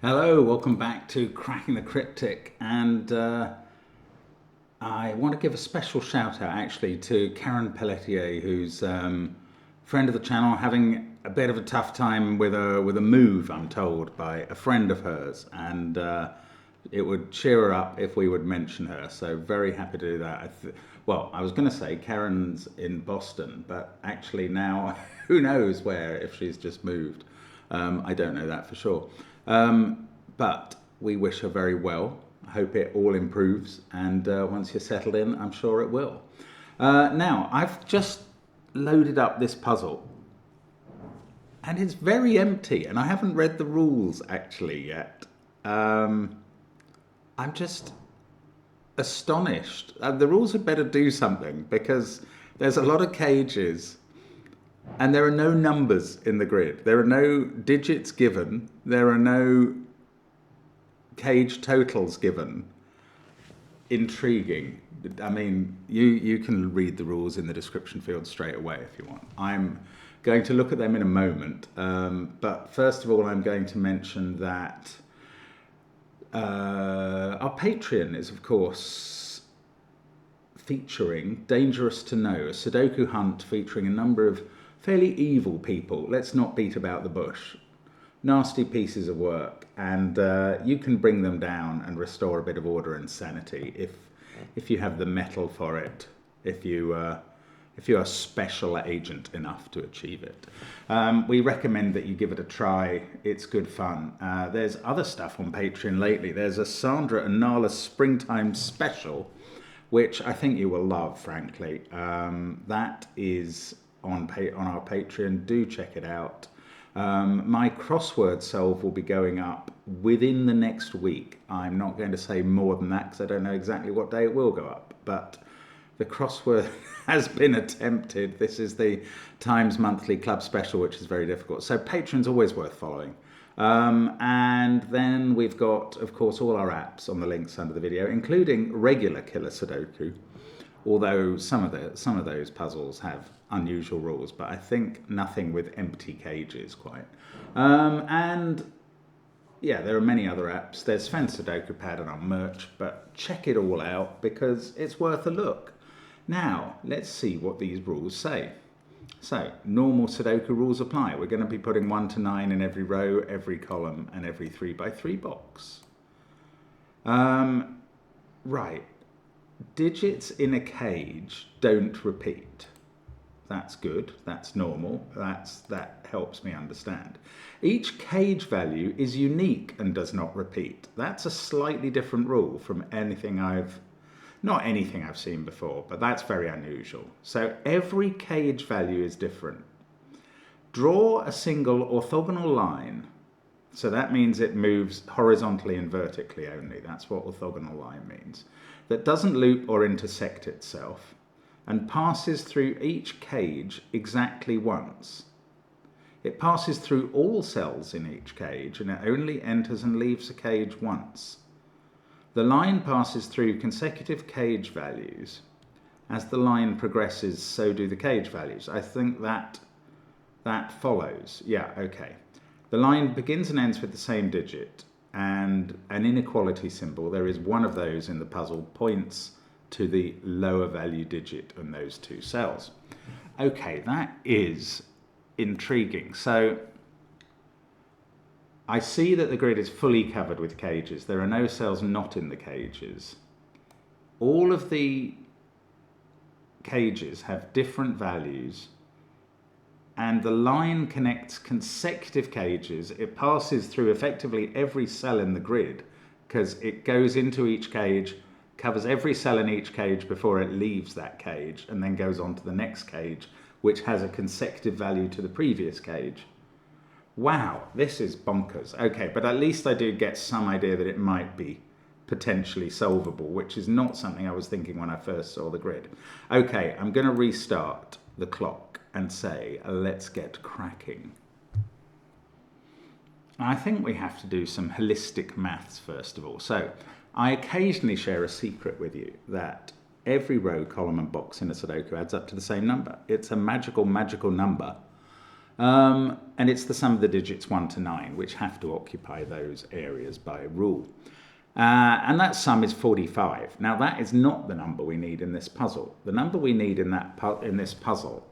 Hello, welcome back to Cracking the Cryptic, and I want to give a special shout out actually to Karen Pelletier, who's friend of the channel, having a bit of a tough time with a move, I'm told, by a friend of hers, and it would cheer her up if we would mention her. So very happy to do that. Well, I was going to say Karen's in Boston, but actually now who knows where, if she's just moved. I don't know that for sure. But we wish her very well. I hope it all improves, and once you're settled in, I'm sure it will. Now, I've just loaded up this puzzle, and it's very empty, and I haven't read the rules actually yet. I'm just astonished. The rules had better do something, because there's a lot of cages and there are no numbers in the grid. There are no digits given. There are no cage totals given. Intriguing. I mean, you can read the rules in the description field straight away if you want. I'm going to look at them in a moment. But first of all, I'm going to mention that our Patreon is, of course, featuring Dangerous to Know, a Sudoku hunt featuring a number of fairly evil people. Let's not beat about the bush. Nasty pieces of work, and you can bring them down and restore a bit of order and sanity if you have the mettle for it. If you are special agent enough to achieve it, we recommend that you give it a try. It's good fun. There's other stuff on Patreon lately. There's a Sandra and Nala springtime special, which I think you will love, frankly. That is on our Patreon. Do check it out. My crossword solve will be going up within the next week. I'm not going to say more than that because I don't know exactly what day it will go up, but the crossword has been attempted. This is the Times Monthly Club Special, which is very difficult. So Patreon's always worth following. And then we've got, of course, all our apps on the links under the video, including regular killer Sudoku. Although some of those puzzles have unusual rules, but I think nothing with empty cages quite. And yeah, there are many other apps. There's Fan Sudoku Pad and our merch, but check it all out because it's worth a look. Now, let's see what these rules say. So, normal Sudoku rules apply. We're going to be putting 1 to 9 in every row, every column, and every 3x3 box. Right. Digits in a cage don't repeat. That's good. That's normal. That helps me understand. Each cage value is unique and does not repeat. That's a slightly different rule from not anything I've seen before, but that's very unusual. So every cage value is different. Draw a single orthogonal line. So that means it moves horizontally and vertically only. That's what orthogonal line means. That doesn't loop or intersect itself and passes through each cage exactly once. It passes through all cells in each cage and it only enters and leaves a cage once. The line passes through consecutive cage values. As the line progresses, so do the cage values. I think that follows. Yeah, okay. The line begins and ends with the same digit, and an inequality symbol, there is one of those in the puzzle, points to the lower value digit in those two cells. Okay, that is intriguing. So I see that the grid is fully covered with cages. There are no cells not in the cages. All of the cages have different values, and the line connects consecutive cages. It passes through effectively every cell in the grid because it goes into each cage, covers every cell in each cage before it leaves that cage, and then goes on to the next cage, which has a consecutive value to the previous cage. Wow, this is bonkers. Okay, but at least I do get some idea that it might be potentially solvable, which is not something I was thinking when I first saw the grid. Okay, I'm going to restart the clock and say, let's get cracking. I think we have to do some holistic maths first of all. So I occasionally share a secret with you that every row, column and box in a Sudoku adds up to the same number. It's a magical, magical number. And it's the sum of the digits 1 to 9, which have to occupy those areas by rule. And that sum is 45. Now that is not the number we need in this puzzle. The number we need in this puzzle,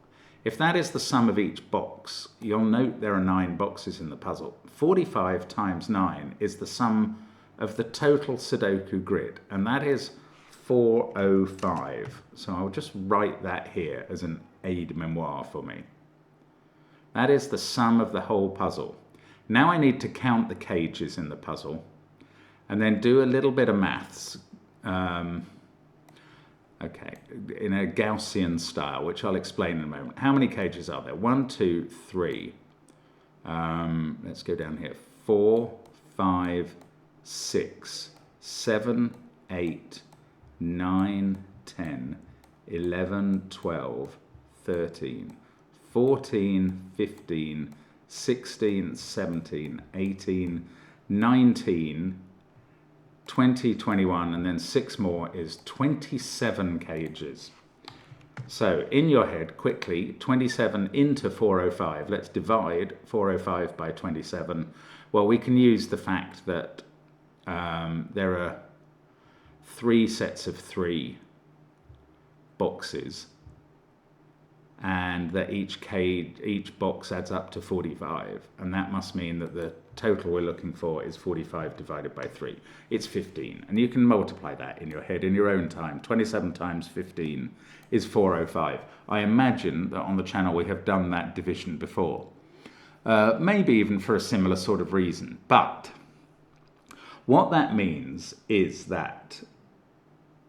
if that is the sum of each box, you'll note there are 9 boxes in the puzzle. 45 times 9 is the sum of the total Sudoku grid, and that is 405. So I'll just write that here as an aide-memoire for me. That is the sum of the whole puzzle. Now I need to count the cages in the puzzle and then do a little bit of maths, okay, in a Gaussian style, which I'll explain in a moment. How many cages are there? 1, 2, 3. Let's go down here. 4, 5, 6, 7, 8, 9, 10, 11, 12, 13, 14, 15, 16, 17, 18, 19, 20, 21, and then 6 more is 27 cages. So in your head, quickly, 27 into 405. Let's divide 405 by 27. Well, we can use the fact that there are 3 sets of 3 boxes, and that each box adds up to 45, and that must mean that the total we're looking for is 45 divided by 3. It's 15, and you can multiply that in your head in your own time. 27 times 15 is 405. I imagine that on the channel we have done that division before, maybe even for a similar sort of reason. But what that means is that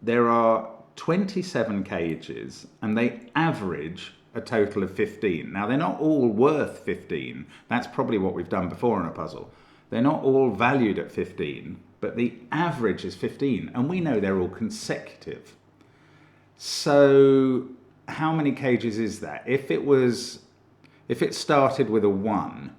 there are 27 cages, and they average a total of 15. Now, they're not all worth 15. That's probably what we've done before in a puzzle. They're not all valued at 15, but the average is 15, and we know they're all consecutive. So how many cages is that? If it started with a 1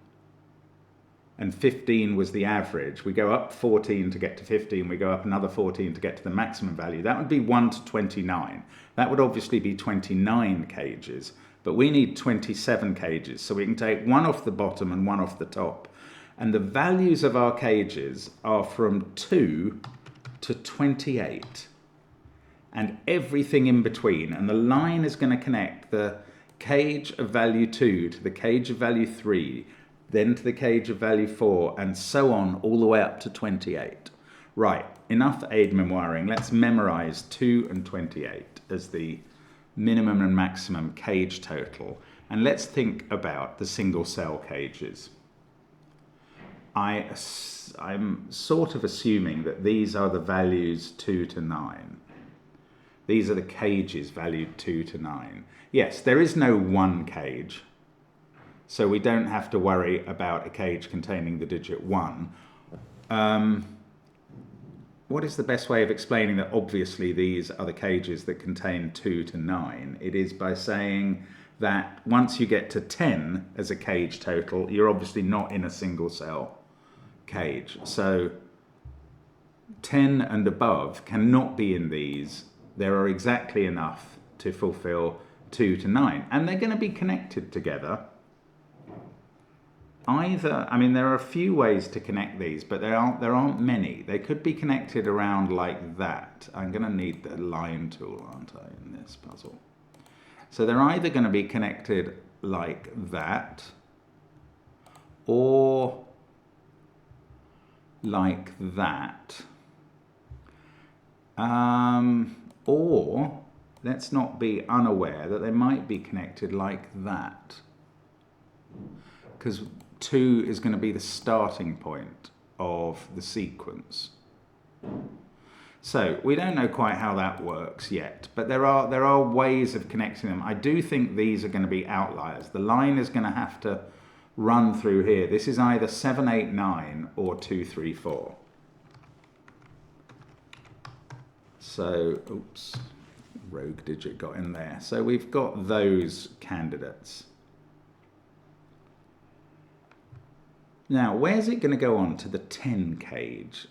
and 15 was the average, we go up 14 to get to 15, we go up another 14 to get to the maximum value. That would be 1 to 29. That would obviously be 29 cages, but we need 27 cages, so we can take 1 off the bottom and 1 off the top. And the values of our cages are from 2 to 28, and everything in between. And the line is going to connect the cage of value 2 to the cage of value 3, then to the cage of value 4, and so on, all the way up to 28. Right, enough aide-memoiring. Let's memorize 2 and 28 as the minimum and maximum cage total. And let's think about the single cell cages. I'm sort of assuming that these are the values 2 to 9. These are the cages valued 2 to 9. Yes, there is no 1 cage, so we don't have to worry about a cage containing the digit 1. What is the best way of explaining that obviously these are the cages that contain 2 to 9? It is by saying that once you get to 10 as a cage total, you're obviously not in a single cell cage. So 10 and above cannot be in these. There are exactly enough to fulfill 2 to 9. And they're going to be connected together. There are a few ways to connect these, but there aren't many. They could be connected around like that. I'm going to need the line tool, aren't I, in this puzzle? So they're either going to be connected like that, or like that. Or let's not be unaware that they might be connected like that, because 2 is going to be the starting point of the sequence. So we don't know quite how that works yet, but there are ways of connecting them. I do think these are going to be outliers. The line is going to have to run through here. This is either 7, 8, 9 or 2, 3, 4. So, oops, rogue digit got in there. So we've got those candidates. Now, where's it going to go on to the 10 cage?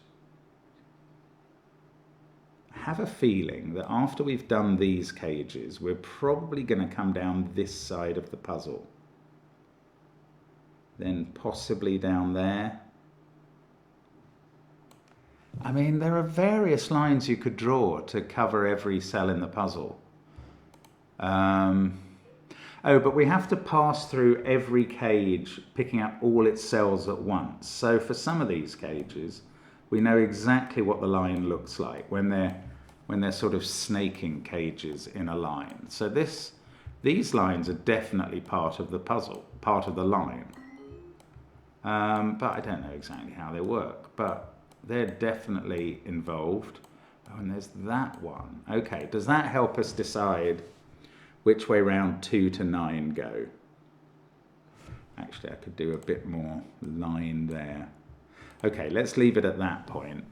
I have a feeling that after we've done these cages, we're probably going to come down this side of the puzzle. then possibly down there. I mean, there are various lines you could draw to cover every cell in the puzzle. Oh, but we have to pass through every cage, picking up all its cells at once. So for some of these cages, we know exactly what the line looks like when they're sort of snaking cages in a line. So these lines are definitely part of the puzzle, part of the line. But I don't know exactly how they work, but they're definitely involved. Oh, and there's that one. Okay, does that help us decide which way round 2 to 9 go? Actually, I could do a bit more line there. Okay, let's leave it at that point.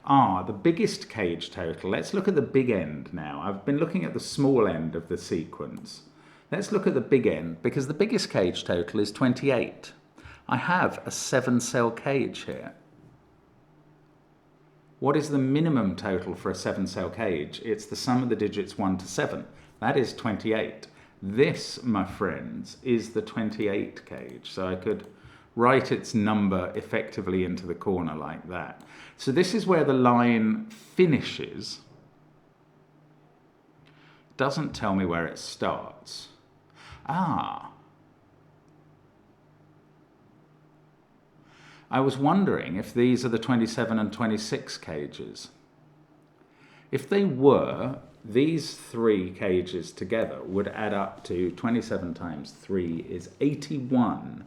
The biggest cage total. Let's look at the big end now. I've been looking at the small end of the sequence. Let's look at the big end, because the biggest cage total is 28. I have a 7-cell cage here. What is the minimum total for a 7-cell cage? It's the sum of the digits 1 to 7. That is 28. This, my friends, is the 28 cage. So I could write its number effectively into the corner like that. So this is where the line finishes. Doesn't tell me where it starts. I was wondering if these are the 27 and 26 cages. If they were, these 3 cages together would add up to 27 times 3 is 81.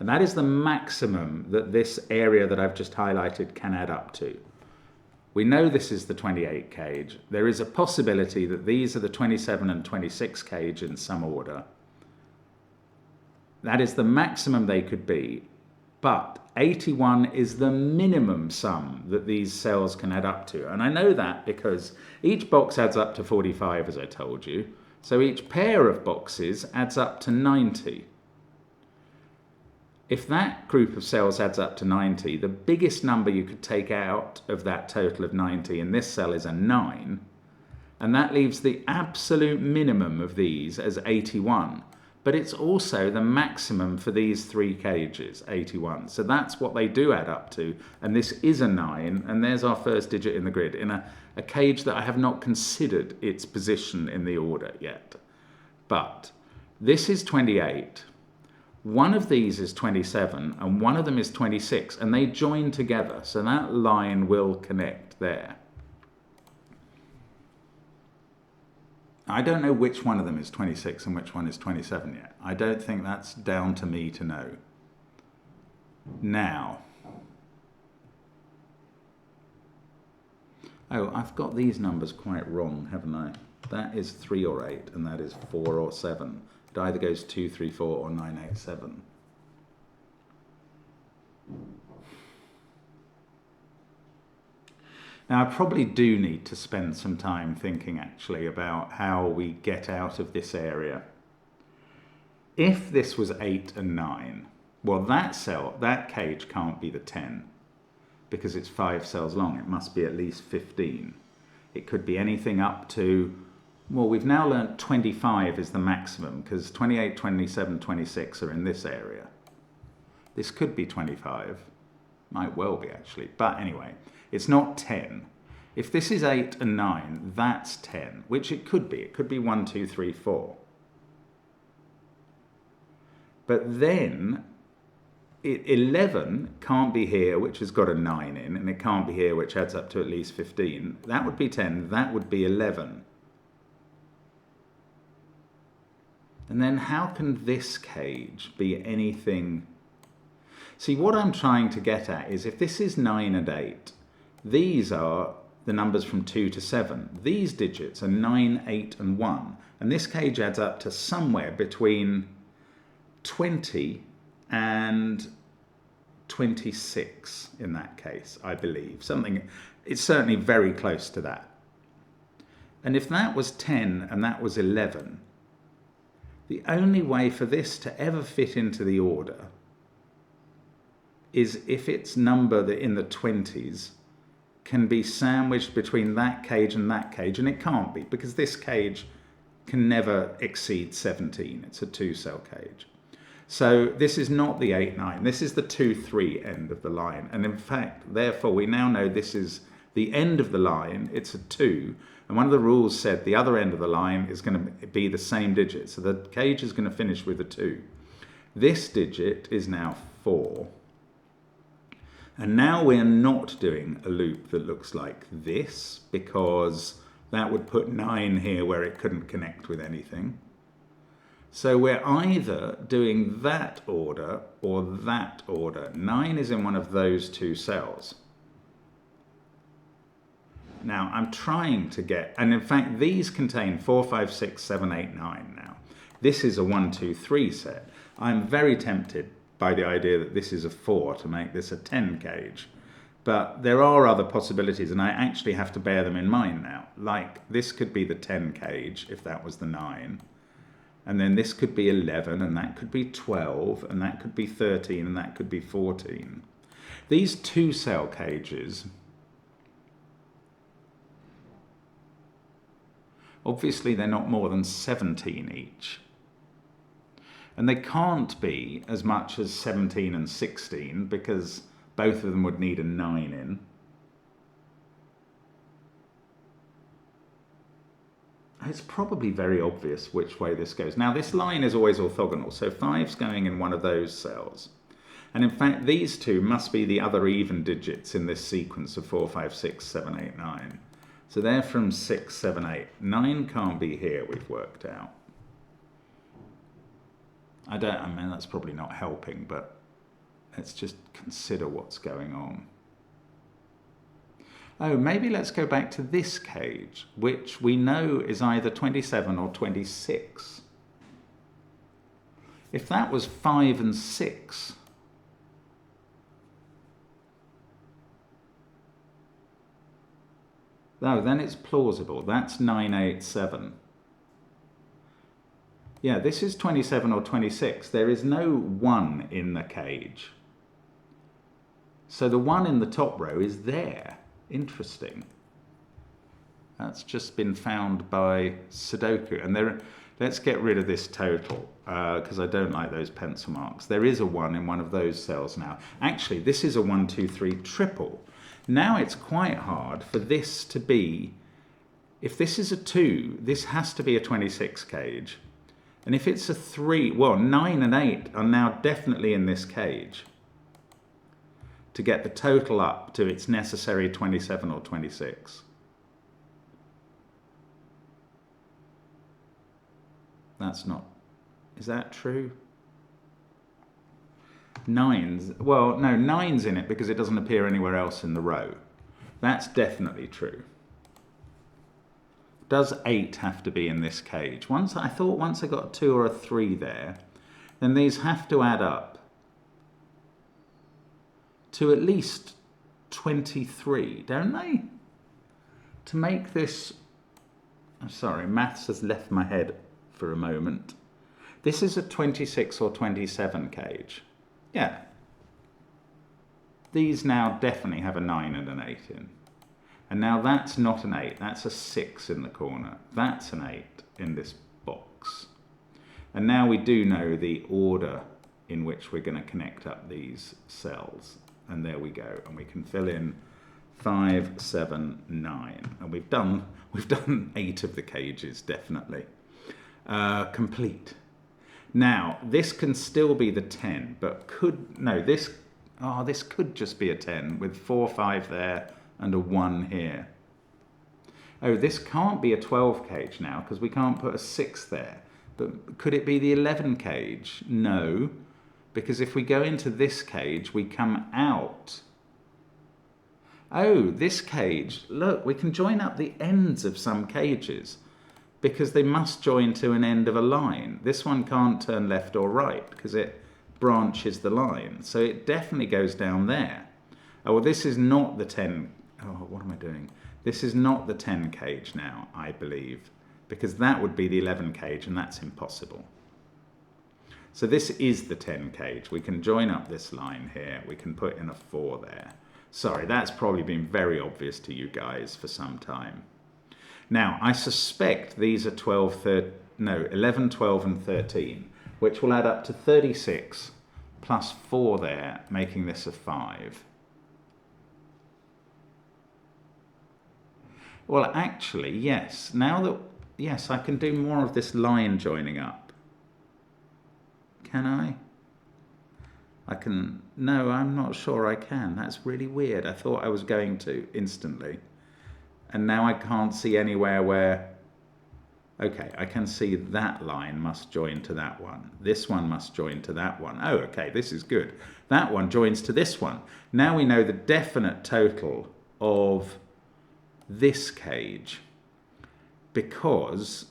And that is the maximum that this area that I've just highlighted can add up to. We know this is the 28 cage. There is a possibility that these are the 27 and 26 cage in some order. That is the maximum they could be. But 81 is the minimum sum that these cells can add up to. And I know that because each box adds up to 45, as I told you. So each pair of boxes adds up to 90. If that group of cells adds up to 90, the biggest number you could take out of that total of 90 in this cell is a 9. And that leaves the absolute minimum of these as 81. But it's also the maximum for these 3 cages, 81. So that's what they do add up to. And this is a 9, and there's our first digit in the grid, in a cage that I have not considered its position in the order yet. But this is 28. One of these is 27, and one of them is 26, and they join together. So that line will connect there. I don't know which one of them is 26 and which one is 27 yet. I don't think that's down to me to know. Now, I've got these numbers quite wrong, haven't I? That is 3 or 8, and that is 4 or 7. It either goes 2, 3, 4, or 9, 8, 7. Now, I probably do need to spend some time thinking, actually, about how we get out of this area. If this was 8 and 9, well, that cage can't be the 10, because it's 5 cells long. It must be at least 15. It could be anything up to, well, we've now learnt 25 is the maximum, because 28, 27, 26 are in this area. This could be 25. Might well be, actually. But anyway, it's not 10. If this is 8 and 9, that's 10, which it could be. It could be 1, 2, 3, 4. But then 11 can't be here, which has got a 9 in, and it can't be here, which adds up to at least 15. That would be 10. That would be 11. And then how can this cage be anything? See, what I'm trying to get at is if this is 9 and 8, these are the numbers from 2 to 7. These digits are 9, 8, and 1. And this cage adds up to somewhere between 20 and 26 in that case, I believe. It's certainly very close to that. And if that was 10 and that was 11, the only way for this to ever fit into the order is if its number in the 20s can be sandwiched between that cage and that cage, and it can't be, because this cage can never exceed 17. It's a 2-cell cage. So this is not the 8, 9. This is the 2, 3 end of the line. And in fact, therefore, we now know this is the end of the line. It's a 2. And one of the rules said the other end of the line is going to be the same digit. So the cage is going to finish with a 2. This digit is now 4. And now we're not doing a loop that looks like this, because that would put 9 here where it couldn't connect with anything. So we're either doing that order or that order. 9 is in one of those 2 cells. Now I'm trying to get, and in fact these contain 4, 5, 6, 7, 8, 9 now. This is a 1, 2, 3 set. I'm very tempted by the idea that this is a 4 to make this a 10 cage. But there are other possibilities, and I actually have to bear them in mind now. Like this could be the 10 cage if that was the 9. And then this could be 11, and that could be 12, and that could be 13, and that could be 14. These 2-cell cages, obviously they're not more than 17 each. And they can't be as much as 17 and 16, because both of them would need a 9 in. It's probably very obvious which way this goes. Now this line is always orthogonal, so 5's going in one of those cells. And in fact these 2 must be the other even digits in this sequence of 4, 5, 6, 7, 8, 9. So they're from 6, 7, 8. 9 can't be here, we've worked out. I mean that's probably not helping, but let's just consider what's going on. Oh, maybe let's go back to this cage, which we know is either 27 or 26. If that was 5 and 6, no, then it's plausible. That's 9, 8, 7. Yeah, this is 27 or 26. There is no 1 in the cage. So the 1 in the top row is there. Interesting. That's just been found by Sudoku. And let's get rid of this total, because I don't like those pencil marks. There is a 1 in one of those cells now. Actually, this is a 1, 2, 3 triple. Now it's quite hard for this to be, if this is a 2, this has to be a 26 cage. And if it's a 3, well, 9 and 8 are now definitely in this cage to get the total up to its necessary 27 or 26. That's not, is that true? 9's, well, no, 9's in it because it doesn't appear anywhere else in the row. That's definitely true. Does 8 have to be in this cage? I thought once I got a 2 or a 3 there, then these have to add up to at least 23, don't they? To make this, I'm sorry, maths has left my head for a moment. This is a 26 or 27 cage. Yeah. These now definitely have a 9 and an 8 in. And now that's not an 8, that's a 6 in the corner. That's an 8 in this box. And now we do know the order in which we're going to connect up these cells. And there we go. And we can fill in 5, 7, 9. And we've done 8 of the cages, definitely. Complete. Now, this can still be the 10, but this could just be a 10 with 4, 5 there and a 1 here. Oh, this can't be a 12 cage now because we can't put a 6 there. But could it be the 11 cage? No, because if we go into this cage, we come out. Oh, this cage, look, we can join up the ends of some cages because they must join to an end of a line. This one can't turn left or right because it branches the line. So it definitely goes down there. Oh, well, this is not the 10. Oh, what am I doing? This is not the 10 cage now, I believe, because that would be the 11 cage and that's impossible. So this is the 10 cage. We can join up this line here. We can put in a 4 there. Sorry, that's probably been very obvious to you guys for some time. Now, I suspect these are 11, 12 and 13, which will add up to 36 plus 4 there, making this a 5. Well, actually, yes. Now that, yes, I can do more of this line joining up. Can I? I can, no, I'm not sure I can. That's really weird. I thought I was going to instantly. And now I can't see anywhere where, okay, I can see that line must join to that one. This one must join to that one. Oh, okay, this is good. That one joins to this one. Now we know the definite total of this cage, because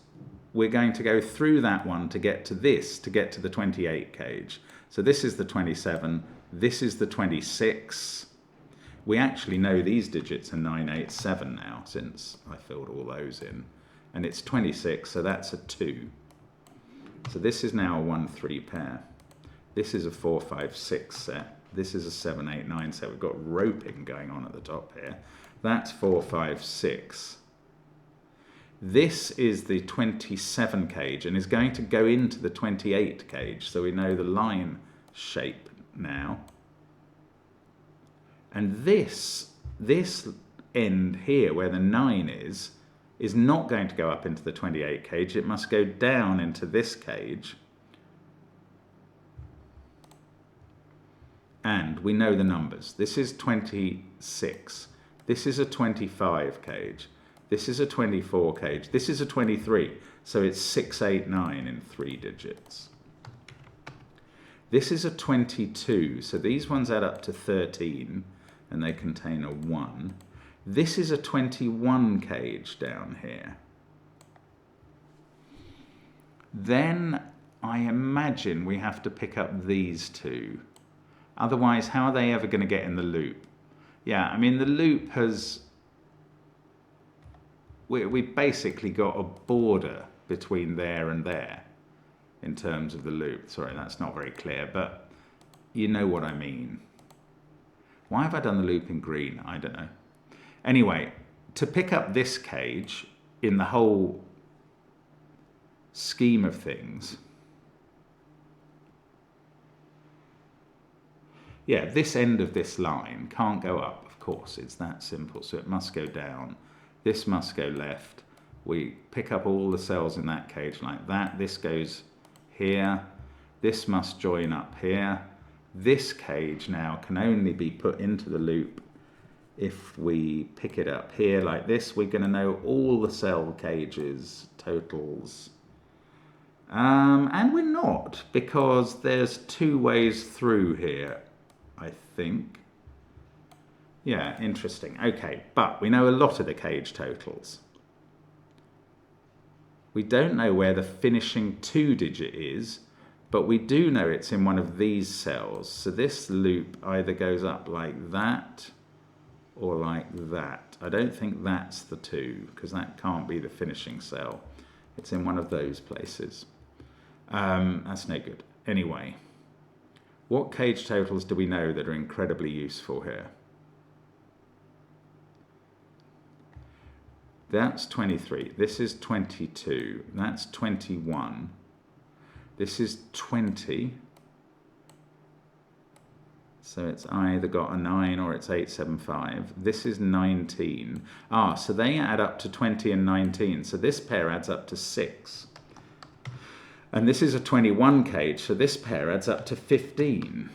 we're going to go through that one to get to this, to get to the 28 cage. So this is the 27, this is the 26. We actually know these digits are 987 now, since I filled all those in. And it's 26, so that's a 2. So this is now a 1-3 pair. This is a 4-5-6 set. This is a 7-8-9 set. We've got roping going on at the top here. That's 4-5-6. This is the 27 cage and is going to go into the 28 cage. So we know the line shape now. And this end here, where the 9 is not going to go up into the 28 cage. It must go down into this cage. And we know the numbers. This is 26. This is a 25 cage. This is a 24 cage. This is a 23. So it's 6, 8, 9 in 3 digits. This is a 22. So these ones add up to 13 and they contain a 1. This is a 21 cage down here. Then I imagine we have to pick up these two. Otherwise, how are they ever going to get in the loop? Yeah, I mean, the loop has... We've basically got a border between there and there in terms of the loop. Sorry, that's not very clear, but you know what I mean. Why have I done the loop in green? I don't know. Anyway, to pick up this cage in the whole scheme of things, yeah, this end of this line can't go up, of course, it's that simple, so it must go down. This must go left. We pick up all the cells in that cage like that. This goes here. This must join up here. This cage now can only be put into the loop if we pick it up here like this. We're going to know all the cell cages, totals. And we're not, because there's 2 ways through here, I think. Yeah, interesting. Okay, but we know a lot of the cage totals. We don't know where the finishing 2 digit is, but we do know it's in one of these cells. So this loop either goes up like that or like that. I don't think that's the 2, because that can't be the finishing cell. It's in one of those places. That's no good. Anyway, what cage totals do we know that are incredibly useful here? That's 23. This is 22. That's 21. This is 20. So it's either got a 9 or it's 875. This is 19. So they add up to 20 and 19. So this pair adds up to 6. And this is a 21 cage. So this pair adds up to 15.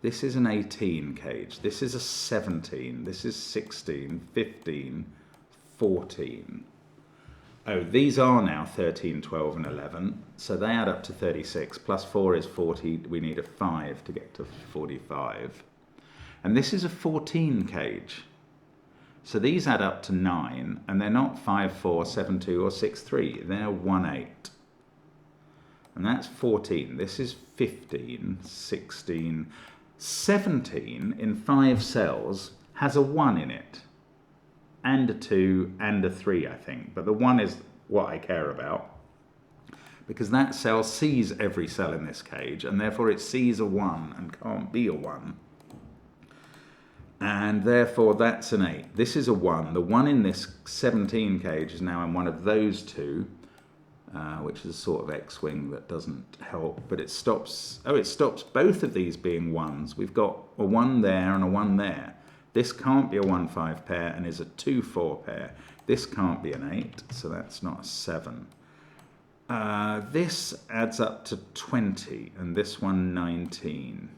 This is an 18 cage. This is a 17. This is 16, 15, 14. Oh, these are now 13, 12, and 11. So they add up to 36. Plus 4 is 40. We need a 5 to get to 45. And this is a 14 cage. So these add up to 9. And they're not 5, 4, 7, 2, or 6, 3. They're 1, 8. And that's 14. This is 15, 16... 17 in 5 cells has a 1 in it, and a 2 and a 3, I think. But the 1 is what I care about, because that cell sees every cell in this cage, and therefore it sees a 1 and can't be a 1. And therefore that's an 8. This is a 1. The 1 in this 17 cage is now in one of those two, which is a sort of X-wing that doesn't help, but it stops both of these being 1s. We've got a 1 there and a 1 there. This can't be a 1-5 pair and is a 2-4 pair. This can't be an 8, so that's not a 7. This adds up to 20, and this one 19.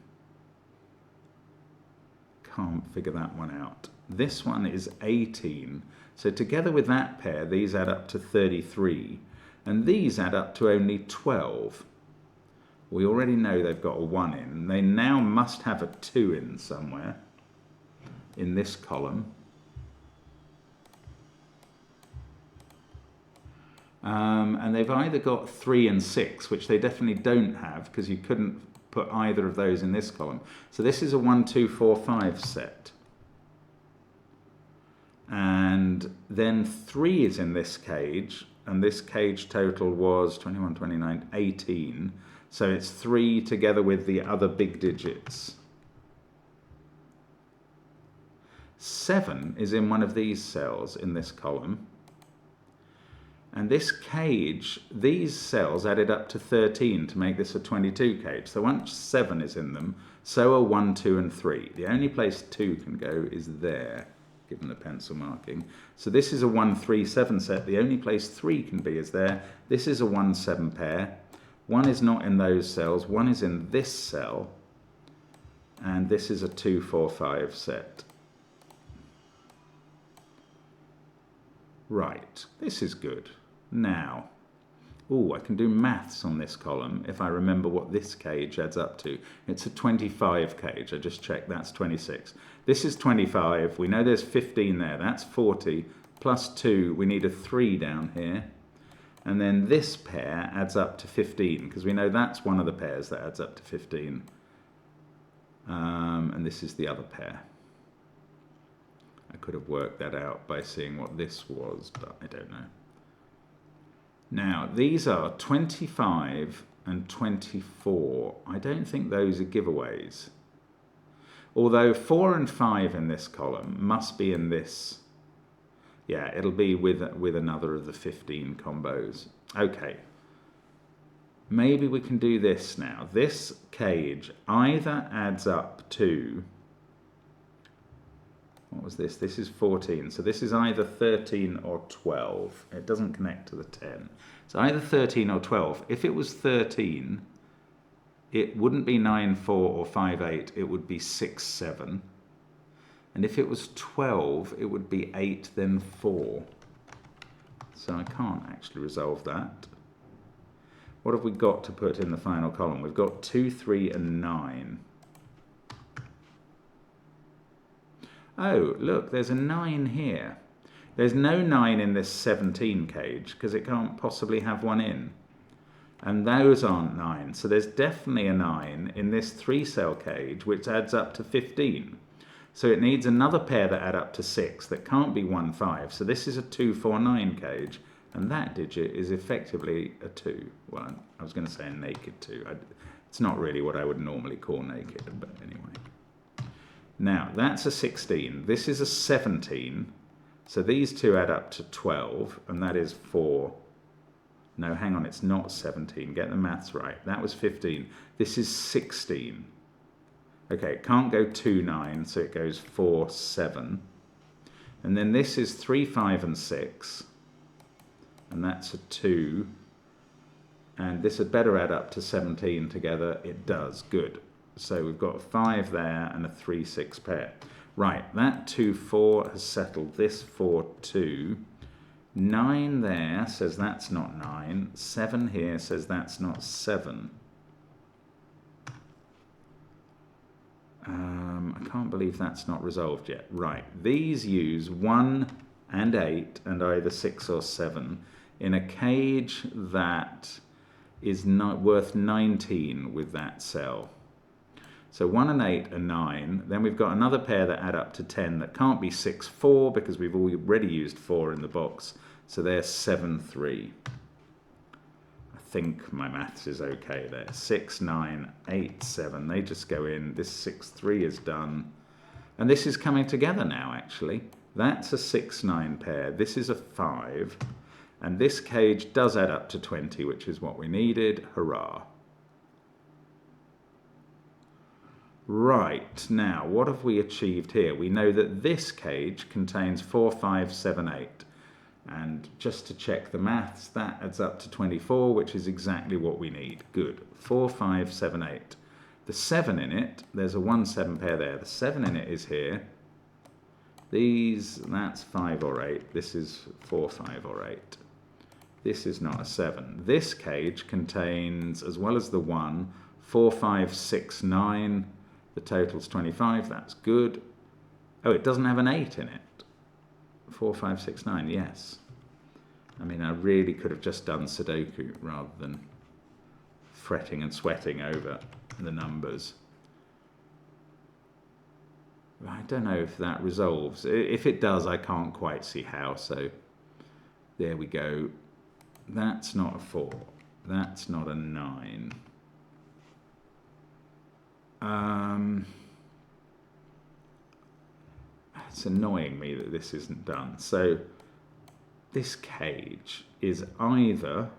Can't figure that one out. This one is 18. So together with that pair, these add up to 33. And these add up to only 12. We already know they've got a 1 in. They now must have a 2 in somewhere in this column. And they've either got 3 and 6, which they definitely don't have, because you couldn't put either of those in this column. So this is a 1, 2, 4, 5 set. And then 3 is in this cage, and this cage total was 21, 29, 18. So it's 3 together with the other big digits. 7 is in one of these cells in this column. And this cage, these cells added up to 13 to make this a 22 cage. So once 7 is in them, so are 1, 2, and 3. The only place 2 can go is there, given the pencil marking. So this is a 1, 3, 7 set. The only place 3 can be is there. This is a 1, 7 pair. 1 is not in those cells. 1 is in this cell. And this is a 2, 4, 5 set. Right, this is good. Now, I can do maths on this column if I remember what this cage adds up to. It's a 25 cage. I just checked, that's 26. This is 25. We know there's 15 there. That's 40. Plus 2, we need a 3 down here. And then this pair adds up to 15, because we know that's one of the pairs that adds up to 15. And this is the other pair. I could have worked that out by seeing what this was, but I don't know. Now, these are 25 and 24. I don't think those are giveaways. Although 4 and 5 in this column must be in this. Yeah, it'll be with another of the 15 combos. Okay. Maybe we can do this now. This cage either adds up to... What was this? This is 14. So this is either 13 or 12. It doesn't connect to the 10. It's either 13 or 12. If it was 13, it wouldn't be 9, 4 or 5, 8. It would be 6, 7. And if it was 12, it would be 8, then 4. So I can't actually resolve that. What have we got to put in the final column? We've got 2, 3, and 9. Oh, look, there's a 9 here. There's no 9 in this 17 cage because it can't possibly have one in. And those aren't 9. So there's definitely a 9 in this 3-cell cage, which adds up to 15. So it needs another pair that add up to 6 that can't be 1, 5. So this is a 2, 4, 9 cage. And that digit is effectively a 2. Well, I was going to say a naked 2. It's not really what I would normally call naked, but anyway. Now, that's a 16. This is a 17. So these two add up to 12, and that is 4. No, hang on, it's not 17. Get the maths right. That was 15. This is 16. Okay, it can't go 2, 9, so it goes 4, 7. And then this is 3, 5, and 6. And that's a 2. And this had better add up to 17 together. It does. Good. So we've got a 5 there and a 3, 6 pair. Right, that 2, 4 has settled this 4, 2. 9 there says that's not 9. 7 here says that's not 7. I can't believe that's not resolved yet. Right, these use 1 and 8 and either 6 or 7 in a cage that is not worth 19 with that cell. So 1 and 8 are 9. Then we've got another pair that add up to 10 that can't be 6, 4 because we've already used 4 in the box. So they're 7, 3. I think my maths is okay there. 6, 9, 8, 7. They just go in. This 6, 3 is done. And this is coming together now, actually. That's a 6-9 pair. This is a 5. And this cage does add up to 20, which is what we needed. Hurrah. Right, now what have we achieved here? We know that this cage contains 4, 5, 7, 8. And just to check the maths, that adds up to 24, which is exactly what we need. Good. 4, 5, 7, 8. The 7 in it, there's a 1, 7 pair there. The 7 in it is here. These, that's 5 or 8. This is 4, 5 or 8. This is not a 7. This cage contains, as well as the 1, 4, 5, 6, 9. The total's 25. That's good. Oh, it doesn't have an 8 in it. 4, 5, 6, 9. Yes. I mean, I really could have just done Sudoku rather than fretting and sweating over the numbers. I don't know if that resolves. If it does, I can't quite see how. So there we go. That's not a 4. That's not a 9. It's annoying me that this isn't done. So this cage is either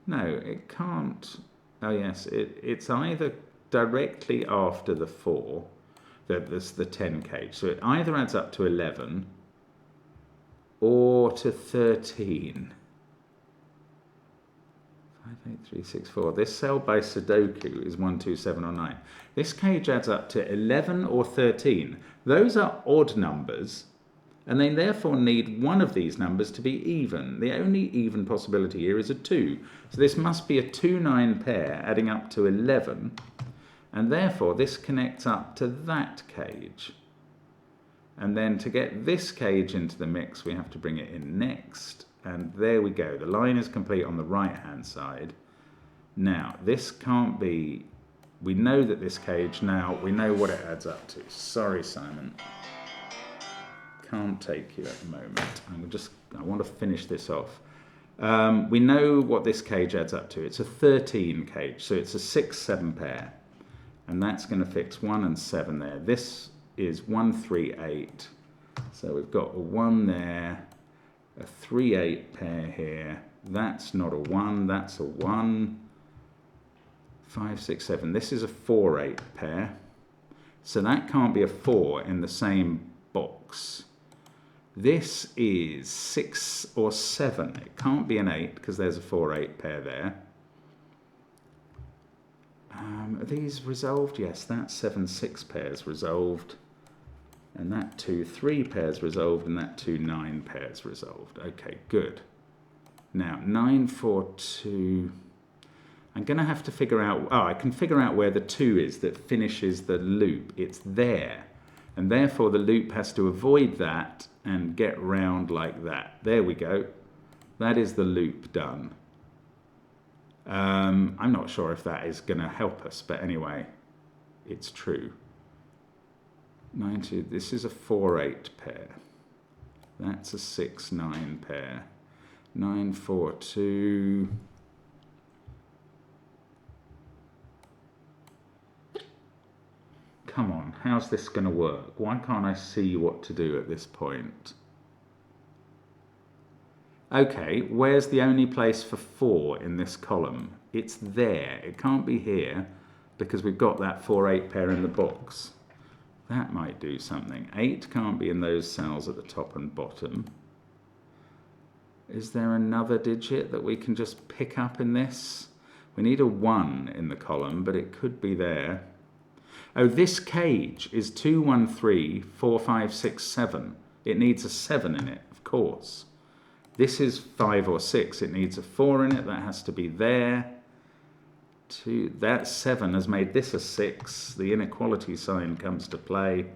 no, it can't. Oh yes, it's either directly after the 4, there's the 10 cage. So it either adds up to 11 or to 13. 5, 8, 3, 6, 4. This cell by Sudoku is 1, 2, 7 or 9. This cage adds up to 11 or 13. Those are odd numbers, and they therefore need one of these numbers to be even. The only even possibility here is a 2. So this must be a 2-9 pair adding up to 11, and therefore this connects up to that cage. And then to get this cage into the mix, we have to bring it in next. And there we go. The line is complete on the right-hand side. Now, this can't be... We know that this cage now, we know what it adds up to. Sorry, Simon. Can't take you at the moment. I want to finish this off. We know what this cage adds up to. It's a 13 cage, so it's a 6-7 pair. And that's going to fix 1 and 7 there. This is 1, 3, 8. So we've got a 1 there. A 3, 8 pair here. That's not a 1, that's a 1. 5, 6, 7. This is a 4, 8 pair. So that can't be a 4 in the same box. This is 6 or 7. It can't be an 8 because there's a 4, 8 pair there. Are these resolved? Yes, that 7, 6 pairs resolved. And that 2, 3 pairs resolved, and that 2, 9 pairs resolved. Okay, good. Now, 9, 4, 2. I'm going to have to figure out... Oh, I can figure out where the 2 is that finishes the loop. It's there. And therefore, the loop has to avoid that and get round like that. There we go. That is the loop done. I'm not sure if that is going to help us, but anyway, it's true. 90, this is a 4, 8 pair. That's a 6, 9 pair. 9, 4, 2. Come on, how's this going to work? Why can't I see what to do at this point? Okay, where's the only place for 4 in this column? It's there. It can't be here because we've got that 4, 8 pair in the box. That might do something. 8 can't be in those cells at the top and bottom. Is there another digit that we can just pick up in this? We need a 1 in the column, but it could be there. Oh, this cage is 2, 1, 3, 4, 5, 6, 7. It needs a 7 in it, of course. This is 5 or 6. It needs a 4 in it. That has to be there. 2, that 7 has made this a 6. The inequality sign comes to play.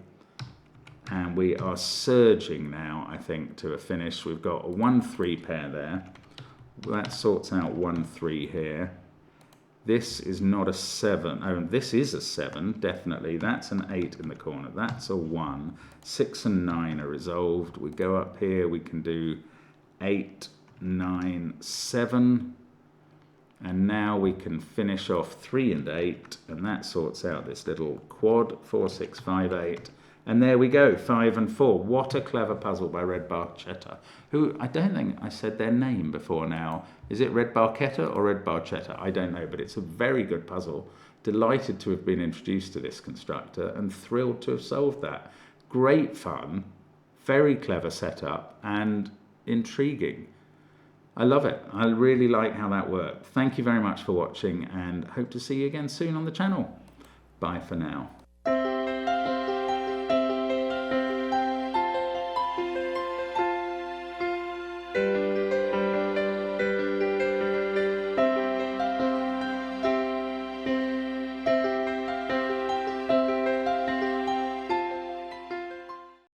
And we are surging now, I think, to a finish. We've got a 1, 3 pair there. That sorts out 1, 3 here. This is not a 7. Oh, this is a 7, definitely. That's an 8 in the corner. That's a 1. 6 and 9 are resolved. We go up here. We can do 8, 9, 7. And now we can finish off 3 and 8, and that sorts out this little quad, 4, 6, 5, 8. And there we go, 5 and 4. What a clever puzzle by Red Barchetta, who I don't think I said their name before now. Is it Red Barchetta or Red Barchetta? I don't know, but it's a very good puzzle. Delighted to have been introduced to this constructor and thrilled to have solved that. Great fun, very clever setup, and intriguing. I love it. I really like how that worked. Thank you very much for watching, and hope to see you again soon on the channel. Bye for now.